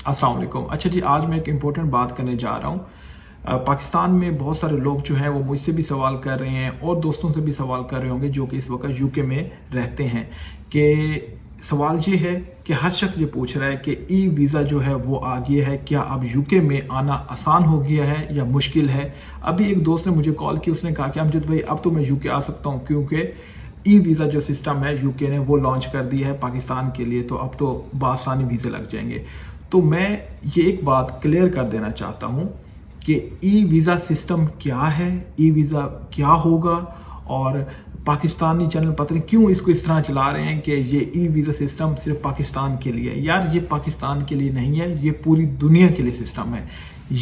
अस्सलाम वालेकुम। अच्छा जी, आज मैं एक इम्पोर्टेंट बात करने जा रहा हूँ। पाकिस्तान में बहुत सारे लोग जो हैं वो मुझसे भी सवाल कर रहे हैं और दोस्तों से भी सवाल कर रहे होंगे जो कि इस वक्त यूके में रहते हैं, कि सवाल ये है कि हर शख्स ये पूछ रहा है कि ई वीज़ा जो है वो आ गया है, क्या अब यूके में आना आसान हो गया है या मुश्किल है। अभी एक दोस्त ने मुझे कॉल की, उसने कहा कि अमजद भाई अब तो मैं यूके आ सकता हूँ क्योंकि ई वीज़ा जो सिस्टम है यूके ने वो लॉन्च कर दिया है पाकिस्तान के लिए, तो अब तो बआसानी वीज़े लग जाएंगे। तो मैं ये एक बात क्लियर कर देना चाहता हूँ कि ई वीज़ा सिस्टम क्या है, ई वीज़ा क्या होगा, और पाकिस्तानी चैनल पता नहीं क्यों इसको इस तरह चला रहे हैं कि ये ई वीज़ा सिस्टम सिर्फ पाकिस्तान के लिए है। यार ये पाकिस्तान के लिए नहीं है, ये पूरी दुनिया के लिए सिस्टम है।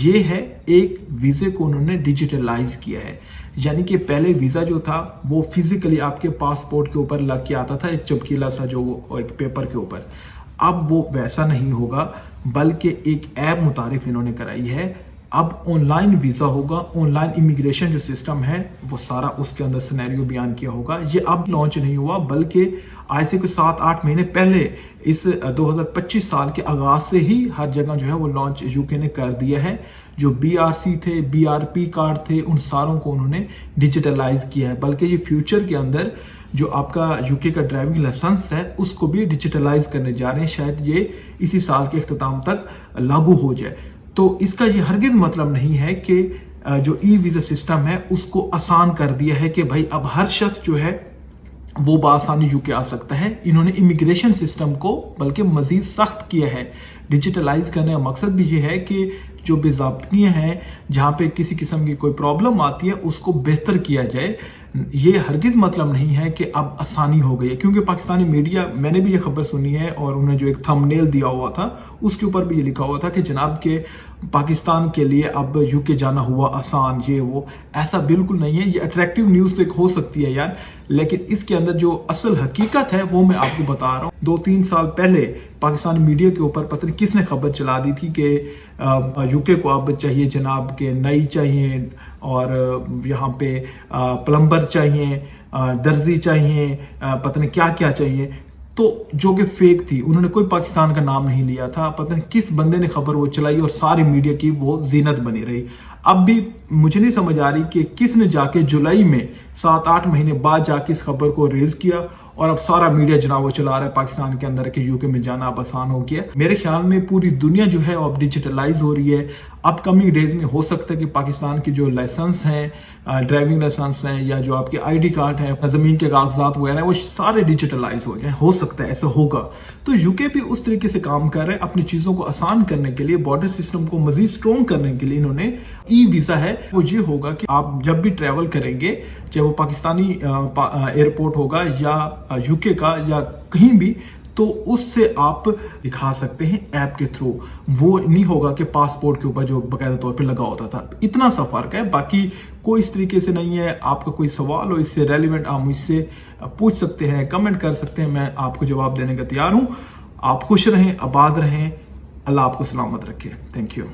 ये है एक वीज़े को उन्होंने डिजिटलाइज किया है, यानी कि पहले वीज़ा जो था वो फिजिकली आपके पासपोर्ट के ऊपर लग के आता था, एक चमकीला सा जो एक पेपर के ऊपर। अब वो वैसा नहीं होगा, बल्कि एक ऐप मुतारिफ इन्होंने कराई है। अब ऑनलाइन वीज़ा होगा, ऑनलाइन इमिग्रेशन जो सिस्टम है वो सारा उसके अंदर सिनेरियो बयान किया होगा। ये अब लॉन्च नहीं हुआ, बल्कि आज से कुछ 7-8 महीने पहले इस 2025 साल के आगाज से ही हर जगह जो है वो लॉन्च यूके ने कर दिया है। जो BRC थे, BRP कार्ड थे, उन सारों को उन्होंने डिजिटलाइज किया है। बल्कि ये फ्यूचर के अंदर जो आपका यूके का ड्राइविंग लाइसेंस है उसको भी डिजिटलाइज करने जा रहे हैं। शायद ये इसी साल के इख्तिताम तक लागू हो जाए। तो इसका ये हरगिज मतलब नहीं है कि जो ई वीज़ा सिस्टम है उसको आसान कर दिया है कि भाई अब हर शख्स जो है वो बआसानी यूके आ सकता है। इन्होंने इमिग्रेशन सिस्टम को बल्कि मजीद सख्त किया है। डिजिटलाइज करने का मकसद भी ये है कि जो बेज़ाब्तियाँ हैं, जहाँ पे किसी किस्म की कोई प्रॉब्लम आती है उसको बेहतर किया जाए। ये हरगिज मतलब नहीं है कि अब आसानी हो गई है, क्योंकि पाकिस्तानी मीडिया, मैंने भी ये खबर सुनी है और उन्हें जो एक थंबनेल दिया हुआ था उसके ऊपर भी ये लिखा हुआ था कि जनाब के पाकिस्तान के लिए अब यूके जाना हुआ आसान, ये वो। ऐसा बिल्कुल नहीं है। ये अट्रैक्टिव न्यूज़ तो एक हो सकती है यार, लेकिन इसके अंदर जो असल हकीकत है वो मैं आपको बता रहा हूँ। 2-3 साल पहले पाकिस्तानी मीडिया के ऊपर पता नहीं किसने खबर चला दी थी कि यूके को अब चाहिए जनाब के नई चाहिए, और यहाँ पे प्लम्बर चाहिए, दर्जी चाहिए, पता नहीं क्या क्या चाहिए, तो जो कि फेक थी। उन्होंने कोई पाकिस्तान का नाम नहीं लिया था। पता नहीं किस बंदे ने खबर वो चलाई और सारी मीडिया की वो जीनत बनी रही। अब भी मुझे नहीं समझ आ रही कि किसने जाके जुलाई में 7-8 महीने बाद जाके इस खबर को रेज किया और अब सारा मीडिया जनाब वो चला रहा है पाकिस्तान के अंदर के यूके में जाना अब आसान हो गया। मेरे ख्याल में पूरी दुनिया जो है अब डिजिटलाइज हो रही है। अपकमिंग डेज में हो सकता है कि पाकिस्तान की जो लाइसेंस हैं, ड्राइविंग लाइसेंस हैं, या जो आपके ID कार्ड है, जमीन के कागजात वगैरह, वो सारे डिजिटलाइज हो जाए। हो सकता है ऐसा होगा। तो यूके भी उस तरीके से काम कर रहे हैं अपनी चीजों को आसान करने के लिए, बॉर्डर सिस्टम को मजीद स्ट्रॉन्ग करने के लिए। इन्होंने ई वीज़ा है वो ये होगा कि आप जब भी ट्रैवल करेंगे, चाहे वो पाकिस्तानी एयरपोर्ट होगा या यूके का या कहीं भी, तो उससे आप दिखा सकते हैं ऐप के थ्रू। वो नहीं होगा कि पासपोर्ट के ऊपर जो बाकायदा तौर पे लगा होता था। इतना सा फर्क है, बाकी कोई इस तरीके से नहीं है। आपका कोई सवाल हो इससे रेलिवेंट, आप मुझसे पूछ सकते हैं, कमेंट कर सकते हैं, मैं आपको जवाब देने का तैयार हूँ। आप खुश रहें, आबाद रहें, अल्लाह आपको सलामत रखे। Thank you.